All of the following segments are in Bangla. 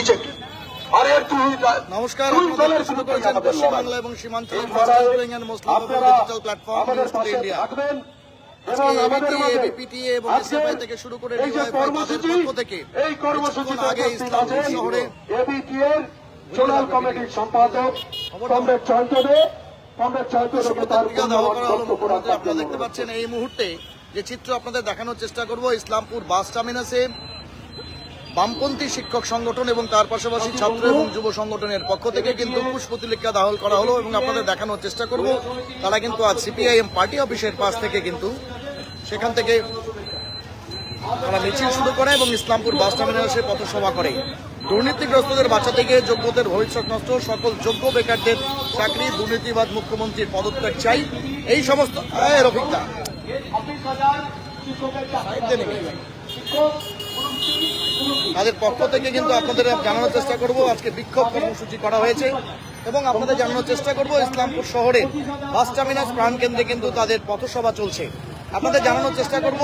বিজেপি। আর এর নমস্কার, আপনারা শুরু করেছেন পশ্চিমবাংলা এবং সীমাঞ্চলের Muslim digital platform news today India. ABPTA এবং এসএফআই থেকে শুরু করে ডিওয়াইএফআই তাদের পক্ষ থেকে এই কর্মসূচিতে আগে ইসলামপুর শহরে এবিটিএর জোনাল কমিটির সম্পাদক কমরেড চন্দ্রদে আপনারা দেখতে পাচ্ছেন এই মুহূর্তে যে চিত্র আপনাদের দেখানোর চেষ্টা করব। ইসলামপুর বাস টার্মিনাসে বামপন্থী শিক্ষক সংগঠন এবং তার পাশাপাশি ছাত্র এবং যুব সংগঠনের পক্ষ থেকে কিন্তু পুষ্পতিলিকা দাহল করা হলো এবং আপনাদের দেখানোর চেষ্টা করব তারা কিন্তু আজ সিপিআইএম পার্টি অফিসের পাশ থেকে কিন্তু সেখান থেকে তারা মিছিল শুরু করে এবং ইসলামপুর বাস টার্মিনাসে পথসভা করে। দুর্নীতিগ্রস্তদের বাঁচাতে গিয়ে যোগ্যদের ভবিষ্যৎ নষ্ট, সকল যোগ্য বেকারদের চাকরি, দুর্নীতিবাদ মুখ্যমন্ত্রীর পদত্যাগ চাই, এই সমস্ত রফিকদা তাদের পক্ষ থেকে কিন্তু আপনাদের জানানোর চেষ্টা করব আজকে বিক্ষোভ কর্মসূচি করা হয়েছে এবং আপনাদের জানানোর চেষ্টা করব ইসলামপুর শহরে বাস টার্মিনাস প্রাণকেন্দ্রে কিন্তু তাদের পথসভা চলছে। আপনাদের জানানোর চেষ্টা করব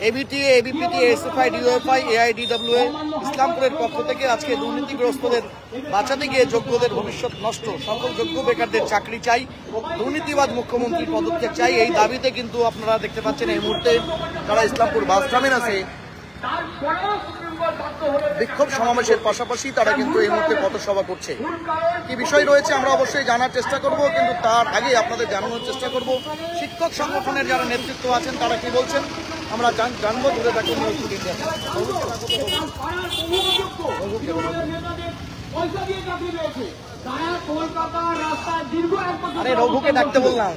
এবিটিএ, এবিপিটিএ, এসএফআই, ডিওএফআই, এআইডিডব্লিউএ ইসলামপুরের পক্ষ থেকে আজকে দুর্নীতিগ্রস্তদের বাঁচাতে গিয়ে যোগ্যদের ভবিষ্যৎ নষ্ট, সকল যোগ্য বেকারদের চাকরি চাই, দুর্নীতিবাদ মুখ্যমন্ত্রীর পদত্যাগ চাই, এই দাবিতে কিন্তু আপনারা দেখতে পাচ্ছেন এই মুহূর্তে তারা ইসলামপুর বাস টার্মিনাসে বিক্ষোভ সমাবেশের পাশাপাশি তারা কিন্তু এই মুহূর্তে পথসভা করছে। কি বিষয় রয়েছে আমরা অবশ্যই জানার চেষ্টা করব, কিন্তু তার আগে আপনাদের জানানোর চেষ্টা করব শিক্ষক সংগঠনের যারা নেতৃত্ব আছেন তারা কি বলছেন আমরা জানবো। দূরে থাকুন নিউজ টুডে ইন্ডিয়া। আরে রঘুকে ডাকতে বললাম।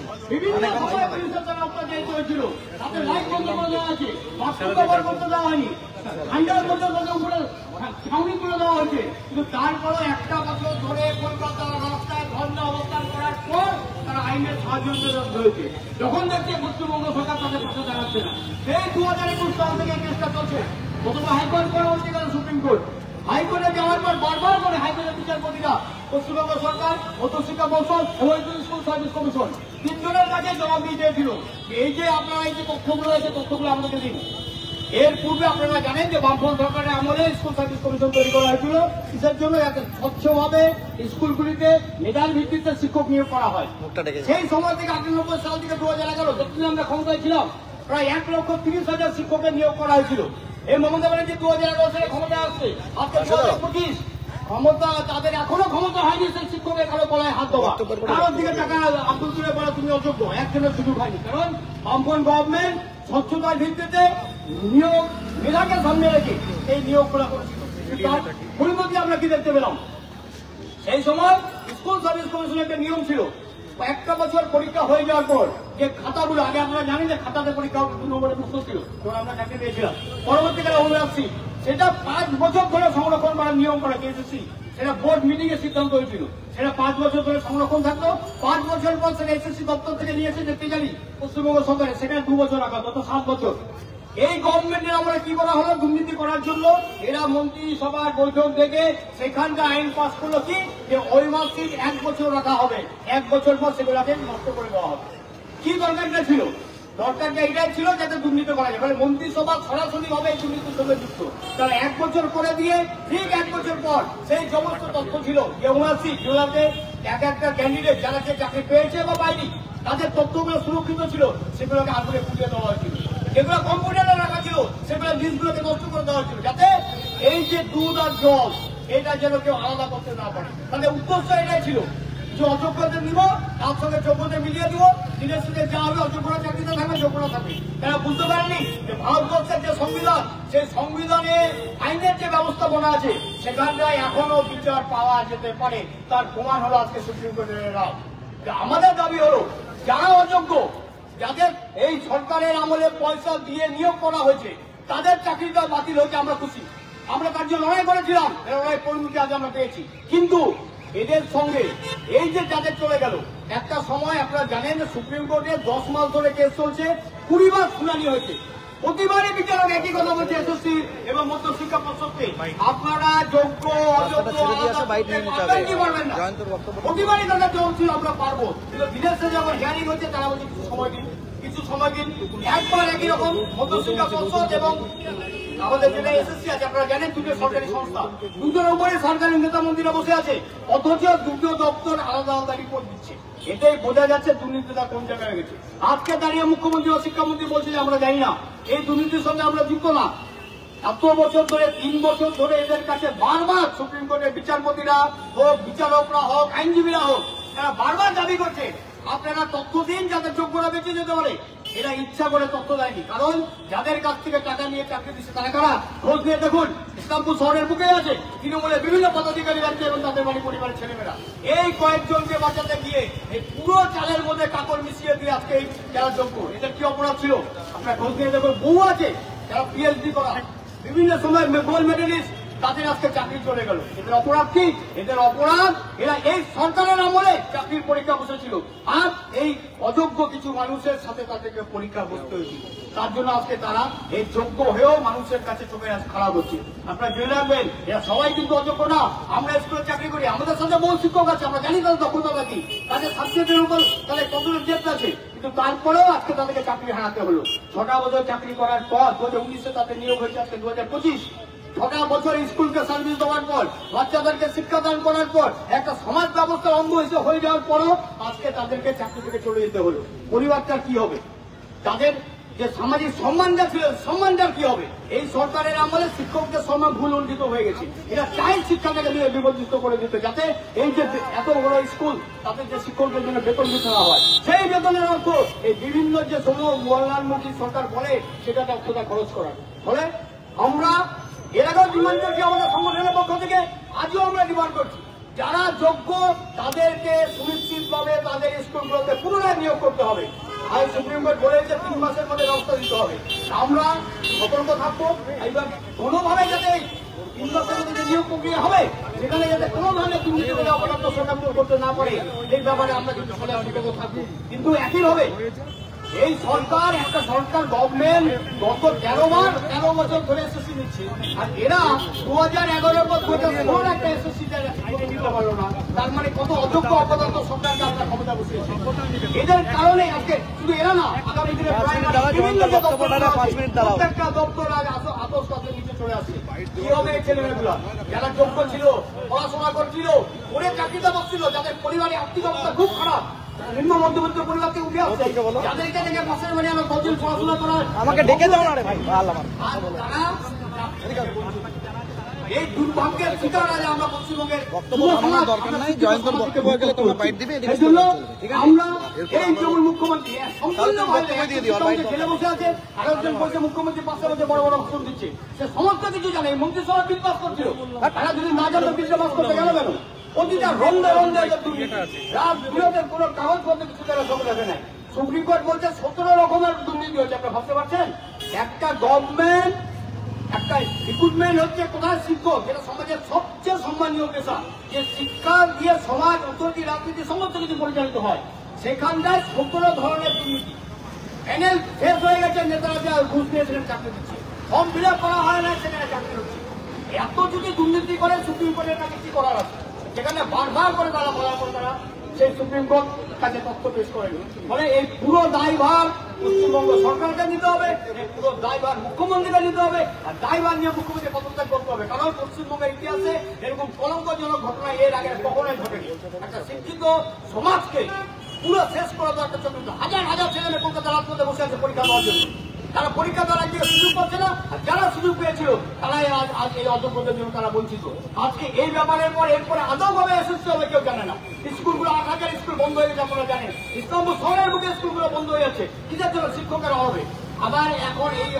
তারপরে একটা বছর ধরে কলকাতার রাস্তায় ধর্ণা অবস্থান করার পর তারা আইনের সাহায্য হয়েছে। যখন দেখছে পশ্চিমবঙ্গ সরকার তাদের পাশে দাঁড়াচ্ছে না, সেই 2021 সাল থেকে কেসটা চলছে। প্রথমে হাইকোর্ট করা হচ্ছে, সুপ্রিম কোর্ট, হাইকোর্টে যাওয়ার পর বারবার করে হাইকোর্টের বিচারপতিরা পশ্চিমবঙ্গ সরকার, মধ্যশিক্ষা পর্ষদ এবং স্কুল সার্ভিস কমিশন তিনজনের কাছে জবাব দিয়ে দিয়েছিল এই যে আপনারা এই যে তথ্যগুলো আছে তথ্যগুলো আমাদেরকে দিন। এর পূর্বে আপনারা জানেন যে বামফ্রন্ট সরকারের আমলে স্কুল সার্ভিস কমিশন তৈরি করা হয়েছিল কিসের জন্য, যাতে স্বচ্ছভাবে স্কুলগুলিতে মেধার ভিত্তিতে শিক্ষক নিয়োগ করা হয়। সেই সময় থেকে 98 সাল থেকে 2011 যতদিন আমরা ক্ষমতায় ছিলাম প্রায় 1,30,000 শিক্ষকের নিয়োগ করা হয়েছিল। এই মমতা ব্যানার্জি 2011 সালে ক্ষমতা আসছে, আজকে 2025 ক্ষমতা তাদের এখনো ক্ষমতা হয়নি সেই শিক্ষকের কারো গলায় হাত দেওয়া, কারোর দিকে টাকা আব্দুল তুলে বলা তুমি অযোগ্য, একজনের সুযোগ হয়নি। কারণ বামফ্রন্ট গভর্নমেন্ট স্বচ্ছতার ভিত্তিতে নিয়োগ মেধাকে সামনে রেখে এই নিয়োগগুলো করেছিল। তার পরিবর্তে আমরা কি দেখতে পেলাম, সেই সময় স্কুল সার্ভিস কমিশনের একটা নিয়ম ছিল, একটা বছর পরীক্ষা হয়ে যাওয়ার পর যে খাতাগুলো, আগে আমরা জানি যে খাতাতে পরীক্ষা 2 নম্বরের প্রশ্ন ছিল, তখন আমরা চাকরি পেয়েছিলাম, পরবর্তীকালে আমরা আসছি সেটা 5 বছর ধরে সংরক্ষণ করার নিয়ম করা গিয়েছে। সেটা বোর্ড মিটিং এর সিদ্ধান্ত হয়েছিল, সেটা 5 বছর ধরে সংরক্ষণ থাকতো। 5 বছর পর সেটা এসএসসি দপ্তর থেকে নিয়ে এসে দেখতে জানি পশ্চিমবঙ্গ সরকারে সেখানে 2 বছর রাখা, গত 7 বছর। এই গভর্নমেন্টের আমরা কি করা হলো, দুর্নীতি করার জন্য এরা মন্ত্রিসভার বৈঠক থেকে সেখানকার আইন পাস করলো কি যে ওই মার্কশিট 1 বছর রাখা হবে, 1 বছর পর সেগুলোকে নষ্ট করে দেওয়া হবে। কি দরকারটা ছিল, দরকারটা এটাই ছিল যাতে দুর্নীতি করা যায়, মানে মন্ত্রিসভা সরাসরি ভাবে এই দুর্নীতির সঙ্গে যুক্ত। তারা 1 বছর করে দিয়ে ঠিক 1 বছর পর সেই সমস্ত তথ্য ছিল যে ওনারশিপ যেগুলোতে একটা ক্যান্ডিডেট যারা যে চাকরি পেয়েছে বা পায়নি তাদের তথ্যগুলো সুরক্ষিত ছিল, সেগুলোকে আগুনে পুড়িয়ে দেওয়া হয়েছিল। যেগুলো কম্পিউটারে রাখা ছিল সেগুলো লিস্টগুলোকে নষ্ট করে দেওয়া হয়েছিল, যাতে এই যে দুধ আর জল এটা যেন কেউ আলাদা করতে না পারে। তাহলে উদ্দেশ্য এটাই ছিল যে অযোগ্যদের নিব, তার সঙ্গে যোগ্যদের মিলিয়ে দিব, দিনের সঙ্গে যা হবে অযোগ্যরা চাকরিতে থাকবে, যোগ্যরা থাকবে। তারা বুঝতে পারেনি যে ভারতবর্ষের যে সংবিধান, সেই সংবিধানে আইনের যে ব্যবস্থাপনা আছে সেখানটায় এখনো বিচার পাওয়া যেতে পারে। তার প্রমাণ হলো আজকে সুপ্রিম কোর্টের রায়। আমাদের দাবি হলো যারা অযোগ্য, যাদের এই সরকারের আমলে পয়সা দিয়ে নিয়োগ করা হয়েছে তাদের চাকরিটা বাতিল হয়েছে, আমরা খুশি। আমরা তার জন্য লড়াই করেছিলাম, লড়াই পরিণতি আজ আমরা পেয়েছি। কিন্তু এদের সঙ্গে এই যে যাদের চলে গেল, একটা সময় আপনারা জানেন যে সুপ্রিম কোর্টে 10 মাস ধরে কেস চলছে, 20 বার শুনানি হয়েছে। প্রতিবারই বিচারক একই কথা বলছে এসএসসি এবং মধ্যশিক্ষা পর্ষদকে, আপনারা যোগ্য অযোগ্য প্রতিবারই তাদের জবাব ছিল আমরা পারবো, কিন্তু বিদেশে যখন হিয়ারিং হচ্ছে তারা বলছে কিছু সময় দিন, কিছু সময় দিন। একবার একই রকম মধ্যশিক্ষা পর্ষদ এবং আমাদের যেটা এসএসসি আছে আপনারা জানেন, দুটো সরকারি সংস্থা, দুটোর উপরে সরকারি নেতা মন্ত্রীরা বসে আছে, অথচ দুটো দপ্তর আলাদা আলাদা রিপোর্ট দিচ্ছে। এটাই বোঝা যাচ্ছে দুর্নীতিটা কোন জায়গায় গেছে। আজকে দাঁড়িয়ে মুখ্যমন্ত্রী ও শিক্ষামন্ত্রী বলছে যে আমরা জানি না, এই দুর্নীতির সঙ্গে আমরা যুক্ত না। এত বছর ধরে 3 বছর ধরে এদের কাছে বারবার সুপ্রিম কোর্টের বিচারপতিরা হোক, বিচারকরা হোক, আইনজীবীরা হোক, এরা বারবার দাবি করছে আপনারা তথ্য দিন যাতে যোগ্যরা বেঁচে যেতে পারে। এরা ইচ্ছা করে তথ্য দেয়নি, কারণ যাদের কাছ থেকে টাকা নিয়ে চাকরি দিচ্ছে তারা কারা খোঁজ নিয়ে দেখুন। ইসলামপুর শহরের বুকে আছে তৃণমূলের বিভিন্ন পদাধিকারী আছে এবং তাদের বাড়ি পরিবারের ছেলেমেয়েরা। এই কয়েকজনকে বাঁচাতে গিয়ে এই পুরো চালের মধ্যে কাপড় মিশিয়ে দিয়ে আজকে এই যারা যোগ্য, এদের কি অপরাধ ছিল আপনারা খোঁজ নিয়ে দেখুন। বহু আছে যারা পিএইচডি করা, বিভিন্ন সময় গোল্ড মেডেলিস্ট, তাদের আজকে চাকরি চলে গেল। এদের অপরাধ কি? এদের অপরাধ এরা এই সরকারের আমলে চাকরির পরীক্ষা বসেছিল, আর এই অযোগ্য কিছু মানুষের সাথে তাদেরকে পরীক্ষা বসতে হয়েছিল। তার জন্য আজকে তারা এই যোগ্য হয়েও মানুষের কাছে চোখে খারাপ হচ্ছে। আপনারা জেনে রাখবেন, এরা সবাই কিন্তু অযোগ্য না। আমরা স্কুলে চাকরি করি, আমাদের সাথে বহু শিক্ষক আছে, আমরা জানি তাদের দক্ষতা কি, তাদের সাবজেক্টের উপর তাদের কতটা ডেপ্থ আছে, কিন্তু তারপরেও আজকে তাদেরকে চাকরি হারাতে হলো। 6টা বছর চাকরি করার পর 2019-এ তাদের নিয়োগ হয়েছে, আজকে 2025। 6টা বছর স্কুলকে সার্ভিস দেওয়ার পর, বাচ্চাদেরকে শিক্ষাদান করার পর, একটা সমাজ ব্যবস্থার অঙ্গ হিসেবে হয়ে যাওয়ার পরও আজকে তাদেরকে চাকরি থেকে চলে যেতে হলো। পরিবারটা কি হবে? তাদের যে সামাজিক সম্মানটা ছিল, সম্মানটার কি হবে? এই সরকারের আমলে শিক্ষকদের সম্মান ভুল অর্জিত হয়ে গেছে। এরা চাই শিক্ষাটাকে বিবর্জিত করে দিতে, যাতে এই যে এত বড় স্কুল তাদের যে শিক্ষকদের জন্য বেতন দিতে না হয়, সেই বেতনের অর্থ এই বিভিন্ন যে কল্যাণমুখী সরকার বলে সেটাতে অর্থটা খরচ করার ফলে আমরা এর আগেও ডিমান্ড করছি আমাদের সংগঠনের পক্ষ থেকে, আজও আমরা ডিমান্ড করছি যারা যোগ্য তাদেরকে সুনিশ্চিতভাবে তাদের স্কুলগুলোতে পুনরায় নিয়োগ করতে হবে। আর সুপ্রিম কোর্ট বলেছে 3 মাসের মধ্যে ব্যবস্থা দিতে হবে। আমরা সতর্ক থাকবো, এইবার কোনোভাবে যাতে 3 মাসের মধ্যে যে নিয়োগ প্রক্রিয়া হবে সেখানে যাতে কোনো ধরনের দুর্নীতি করে অপরাধ সরকার করতে না পারে, এই ব্যাপারে আমরা কিন্তু সতর্ক থাকবো। কিন্তু একইভাবে এই সরকার, একটা সরকার গভর্নমেন্ট গত 13 বছর ধরে এসএসসি নিচ্ছে, আর এরা 2011-এর পর 2016 একটা এসএসসি দিতে পারলো না। তার মানে কত অযোগ্য অপদার্থ সরকারকে আপনার ক্ষমতা বসিয়েছে। এদের কারণে আজকে শুধু এরা না, আগামী দিনে বিভিন্ন যে প্রত্যেকটা দপ্তর আজ আতস কাছে নিচে চলে আসছে। কি হবে এই ছেলেমেয়েগুলা যারা যোগ্য ছিল, পড়াশোনা করছিল, ওরে চাকরিটা পাচ্ছিল, যাদের পরিবারের আর্থিক অবস্থা খুব খারাপ, নিম্ন মধ্যবিত্ত পরিবারকে উঠে আসছে, যাদেরকে দেখে পাশের বাড়ি আমার কতদিন পড়াশোনা করার আমাকে ডেকে দাও না রে ভাই, এই দুর্ভাগ্যের শিকার আছে আমরা পশ্চিমবঙ্গের। দরকার নাই, জয়ন্তর বক্তব্য গেলে তোমরা বাইট দিবে। আমরা এই তৃণমূল মুখ্যমন্ত্রী ছেলে বসে আছে, আর একজন বলছে মুখ্যমন্ত্রী পাশে বসে বড় বড় ভাষণ দিচ্ছে, সে সমস্ত কিছু জানে। মন্ত্রিসভা বিল পাস করছিল, তারা যদি না জানতো বিলটা পাস করতে গেল কেন? প্রতিটা রন্ধে রন্ধে রাত বিরোধের কোন কাগজপত্র কিছু তারা সঙ্গে রাখে নাই। সুপ্রিম কোর্ট বলছে 17 রকমের দুর্নীতি হচ্ছে। আপনারা ভাবতে পারছেন? একটা গভর্নমেন্ট, একটা রিক্রুটমেন্ট হচ্ছে কোথায় শিক্ষক, যেটা সমাজের সবচেয়ে সম্মানীয় পেশা, যে শিক্ষা দিয়ে সমাজ, অর্থনীতি, রাজনীতি সমস্ত কিছু পরিচালিত হয়, সেখানটায় 17 ধরনের দুর্নীতি। প্যানেল শেষ হয়ে গেছে, নেতারা যা ঘুষ নিয়েছিলেন চাকরি দিচ্ছে, ফর্ম ফিল আপ করা হয় না, সেখানে চাকরি হচ্ছে। এত যদি দুর্নীতি করে সুপ্রিম কোর্টের কাছে কি করার আছে? যেখানে বারবার করে তারা বলার পর তারা সেই সুপ্রিম কোর্ট কাছে তথ্য পেশ করেনি। ফলে এই পুরো দায়ভার পশ্চিমবঙ্গ সরকারকে নিতে হবে, এই পুরো দায়ভার মুখ্যমন্ত্রীকে নিতে হবে, আর দায়ভার নিয়ে মুখ্যমন্ত্রী পদত্যাগ করতে হবে। কারণ পশ্চিমবঙ্গের ইতিহাসে এরকম কলঙ্কজনক ঘটনা এর আগে কখনোই ঘটেনি। একটা শিক্ষিত সমাজকে পুরো শেষ করা তো একটা চক্রান্ত। হাজার হাজার ছেলে কলকাতা রাজপথে বসে আছে পরীক্ষা দেওয়ার জন্য, তারা পরীক্ষা দেওয়ার একদিকে সুযোগ পাচ্ছে না, আর যারা সুযোগ পেয়েছিল তারাই আজ এই অযোগ্যদের জন্য তারা বঞ্চিত। আজকে এই ব্যাপারের পর এরপরে আদৌ ভাবে এসএসসি হবে কেউ জানে না। স্কুলগুলো 8,000 স্কুল বন্ধ হয়ে গেছে, আপনারা জানেন। ইসলামপুর শহরের বুকে স্কুলগুলো বন্ধ হয়ে যাচ্ছে, কিসের জন্য? শিক্ষকের অভাবে। আবার এখন এই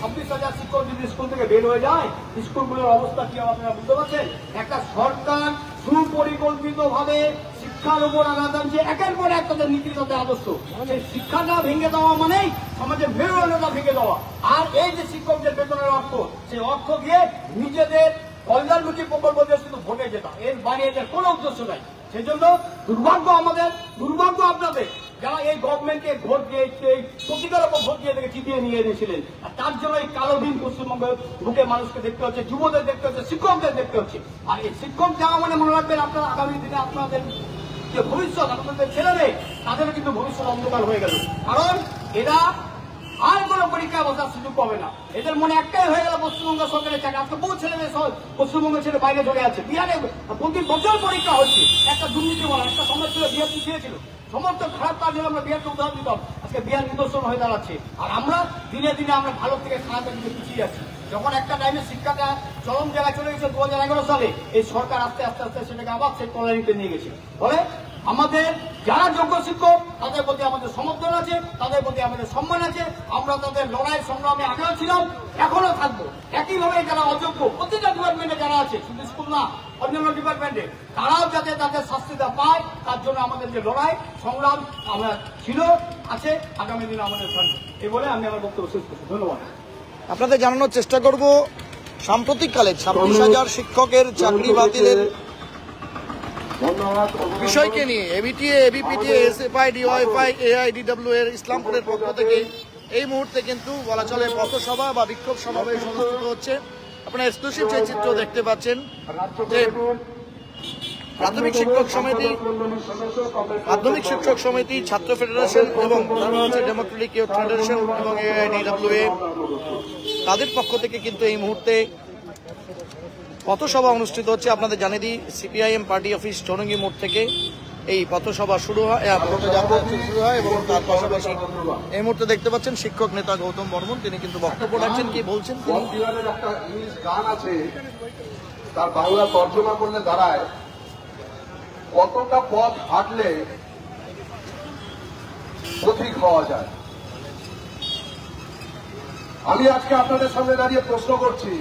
26,000 শিক্ষক যদি স্কুল থেকে বের হয়ে যায়, স্কুলগুলোর অবস্থা কি হবে আপনারা বুঝতে পারছেন? একটা সরকার সুপরিকল্পিত ভাবে শিক্ষার উপর আঘাত আনছে, একের পর এক তাদের নীতি, তাদের আদর্শ। সেই শিক্ষাটা ভেঙে দেওয়া মানেই সমাজের মেরুদণ্ডটা ভেঙে দেওয়া। আর এই যে শিক্ষকদের বেতনের অর্থ, সেই অর্থ দিয়ে নিজেদের কল্যাণমুখী প্রকল্প দিয়ে শুধু ভোটে যেটা, এর বাইরে এদের কোনো উদ্দেশ্য নাই। সেই জন্য দুর্ভাগ্য আমাদের, দুর্ভাগ্য আপনাদের, যারা এই গভর্নমেন্টকে ভোট দিয়ে প্রতিকার ওপর ভোট দিয়ে থেকে জিতিয়ে নিয়ে এনেছিলেন। আর তার জন্য এই কালো দিন পশ্চিমবঙ্গের বুকে মানুষকে দেখতে হচ্ছে, যুবদের দেখতে হচ্ছে, শিক্ষকদের দেখতে হচ্ছে। আর এই শিক্ষক যাওয়া মানে মনে রাখবেন, আপনারা আগামী দিনে আপনাদের যে ভবিষ্যৎ, আপনাদের ছেলেদের, তাদেরও কিন্তু ভবিষ্যৎ অন্ধকার হয়ে গেল। কারণ এরা আর কোনো পরীক্ষায় বসার সুযোগ পাবে না। এদের মনে একটাই হয়ে গেল পশ্চিমবঙ্গ সরকারের চাকরি। আজকে বহু ছেলে মেয়ে পশ্চিমবঙ্গের ছেলে বাইরে চলে আছে। বিহারে প্রতি বছর পরীক্ষা হচ্ছে। একটা দুর্নীতি বলা একটা সময় ছিল, বিহার পিছিয়েছিল, সমস্ত খারাপ কাজ হলে আমরা বিহারকে উদাহরণ দিতাম। আজকে বিহার নিদর্শন হয়ে দাঁড়াচ্ছে। আর আমরা দিনে দিনে আমরা ভালো থেকে খারাপের দিকে পিছিয়ে যাচ্ছি। যখন একটা টাইমে শিক্ষাটা চরম জায়গায় চলে গেছে 2011 সালে, এই সরকার আস্তে আস্তে আস্তে সেটাকে আবার সেই কলোনিতে নিয়ে গেছে। ফলে আমাদের যারা যোগ্য শিক্ষক তাদের প্রতি আমাদের সমর্থন আছে, তাদের প্রতি আমাদের সম্মান আছে। আমরা তাদের লড়াই সংগ্রামে আগেও ছিলাম, এখনো থাকবো। একইভাবে যারা অযোগ্য প্রতিটা ডিপার্টমেন্টে যারা আছে, শুধু স্কুল না অন্যান্য ডিপার্টমেন্টে, তারাও যাতে তাদের শাস্তিটা পায়, তার জন্য আমাদের যে লড়াই সংগ্রাম আমরা ছিল, আছে, আগামী দিনে আমাদের থাকবে। এই বলে আমি আমার বক্তব্য শেষ করছি। ধন্যবাদ। আপনাদের জানানোর চেষ্টা করব সাম্প্রতিককালে 26,000 শিক্ষকের চাকরি বাতিলের বিষয়কে নিয়ে এবিটিএ, এবিপিটিএ, এসএফআই, ডিওয়াইএফআই, এআইডিডব্লিউ এর ইসলামপুরের পক্ষ থেকে এই মুহূর্তে কিন্তু বলা চলে পথসভা বা বিক্ষোভ সমাবেশ অনুষ্ঠিত হচ্ছে। আপনারা এক্সক্লুসিভ যে চিত্র দেখতে পাচ্ছেন যে প্রাথমিক শিক্ষক সমিতি, মাধ্যমিক শিক্ষক সমিতি, ছাত্র ফেডারেশন এবং ডেমোক্রেটিক ইউথ ফেডারেশন এবং এআইডিডব্লিউ তাদের পক্ষ থেকে কিন্তু এই মুহূর্তে পথসভা অনুষ্ঠিত হচ্ছে। আপনাদের জানিয়ে দিই, সিপিআইএম পার্টি অফিস চৌরঙ্গি মোড় থেকে এই পথসভা শুরু হয়, পথযাত্রা শুরু হয় এবং তার পাশাপাশি এই মুহূর্তে দেখতে পাচ্ছেন শিক্ষক নেতা গৌতম বর্মন, তিনি কিন্তু বক্তব্য রাখছেন। কি বলছেন? একটা ইংলিশ গান আছে, তার বাংলা তর্জমা করলে দাঁড়ায়, কতটা পথ হাঁটলে পথিক হওয়া যায়। আমি আজকে আপনাদের সামনে দাঁড়িয়ে প্রশ্ন করছি,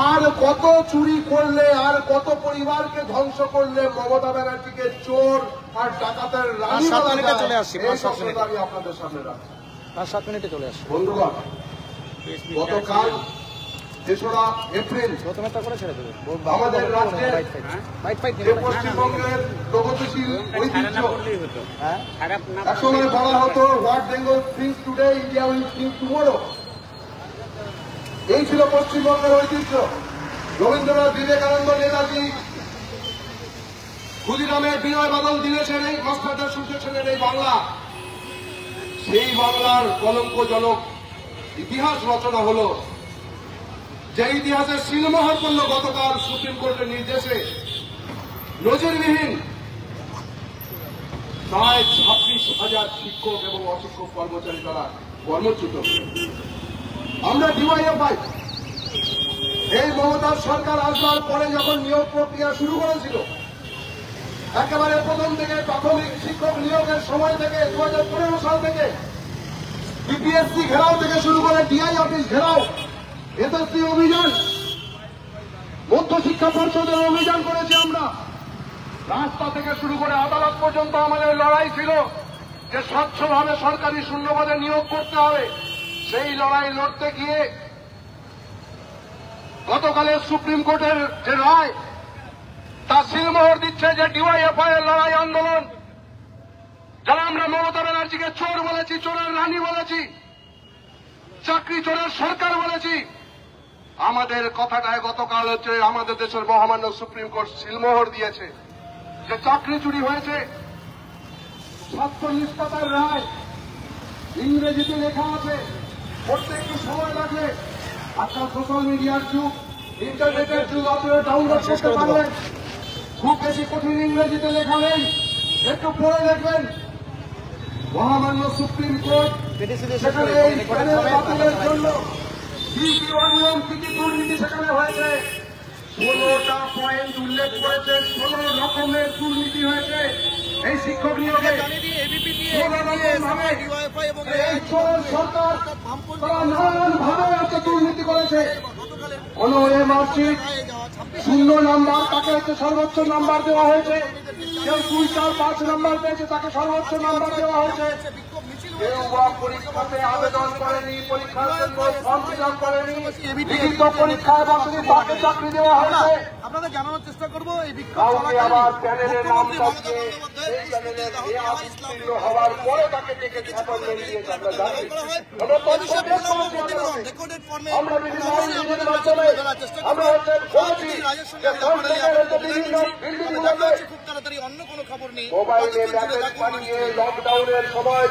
আর কত চুরি করলে, আর কত পরিবারকে ধ্বংস করলে মমতা ব্যানার্জিকে চোর আর ডাকাতের রানী চলে আসছি, আমি আপনাদের সামনে রাখছি। 7 মিনিটে চলে আসছি। বন্ধুগণ, গতকাল 3রা এপ্রিল আমাদের রাজ্যের যে পশ্চিমবঙ্গের প্রগতিশীল ঐতিহ্য, একসময় বলা হতো what Bengal things today India will think tomorrow, এই ছিল পশ্চিমবঙ্গের ঐতিহ্য। রবীন্দ্রনাথ, বিবেকানন্দ, নেতাজি, ক্ষুদিরামের বিনয় বাদল, দীনেশের এই মাস্টারদার সূর্য সেনের এই বাংলা, সেই বাংলার কলঙ্কজনক ইতিহাস রচনা হল, যে ইতিহাসের শিলমোহর করল গতকাল সুপ্রিম কোর্টের নির্দেশে নজিরবিহীন প্রায় 26,000 শিক্ষক এবং অশিক্ষক কর্মচারী দ্বারা কর্মচ্যুত। আমরা ডিওয়াইএফআই এই মমতার সরকার আসবার পরে যখন নিয়োগ প্রক্রিয়া শুরু করেছিল, একেবারে প্রথম থেকে প্রাথমিক শিক্ষক নিয়োগের সময় থেকে 2015 সাল থেকে বিপিএসসি ঘেরাও থেকে শুরু করে ডিআই অফিস ঘেরাও, এসএসসি অভিযান, মধ্যশিক্ষা পর্ষদের অভিযান করেছি আমরা। রাস্তা থেকে শুরু করে আদালত পর্যন্ত আমাদের লড়াই ছিল যে স্বচ্ছভাবে সরকারি শূন্যপদে নিয়োগ করতে হবে। সেই লড়াই লড়তে গিয়ে গতকালের সুপ্রিম কোর্টের যে রায়, তা শিলমোহর দিচ্ছে যে ডিওয়াইএফআই এর লড়াই আন্দোলন, যারা আমরা মমতা ব্যানার্জিকে চোর বলেছি, চোরের রানী বলেছি, চাকরি চোরের সরকার বলেছি, আমাদের কথাটায় গতকাল হচ্ছে আমাদের দেশের মহামান্য সুপ্রিম কোর্ট শিলমোহর দিয়েছে যে চাকরি চুরি হয়েছে। ছাত্র নিষ্পত্তার রায় ইংরেজিতে লেখা আছে, পড়তে একটু সময় লাগবে। আজকাল সোশ্যাল মিডিয়ার যুগ, ইন্টারনেটের যুগ, আপনারা ডাউনলোড করতে পারবেন। খুব বেশি কঠিন ইংরেজিতে লেখা নেই, একটু পড়ে দেখবেন। মহামান্য সুপ্রিম কোর্ট সেখানে এই প্যানেল বাতিলের জন্য কি কি অনিয়ম, কি কি দুর্নীতি সেখানে হয়েছে 16টা পয়েন্ট উল্লেখ করেছে। 16 রকমের দুর্নীতি হয়েছে এই শিক্ষক নিয়োগে। সরকার তারা নানানভাবে হচ্ছে দুর্নীতি করেছে। কোন মার্কশিট 0 নাম্বার, তাকে হচ্ছে সর্বোচ্চ নাম্বার দেওয়া হয়েছে। কেউ 2, 4, 5 নাম্বার পেয়েছে, তাকে সর্বোচ্চ নাম্বার দেওয়া হয়েছে। কেউ বা পরীক্ষাতে আবেদন করেনি, পরীক্ষার জন্য ফর্ম ফিল আপ করেনি, লিখিত পরীক্ষায় বসেনি, তাকে চাকরি দেওয়া হয়েছে। আপনাদের জানানোর চেষ্টা করবো এই কাউকে আবার প্যানেলের নাম থাকিয়ে এই প্যানেলের উত্তীর্ণ হওয়ার পরে তাকে ডেকে অ্যাপয়েন্টমেন্ট দিয়েছে। আমরা জানি, আমরা বিভিন্ন আইনের মাধ্যমে আমরা হচ্ছে বলছি যে বিভিন্ন বিল্ডিং খুব তাড়াতাড়ি অন্য কোনো খবর নেই। মোবাইলে মেসেজ পাঠিয়ে লকডাউনের সময়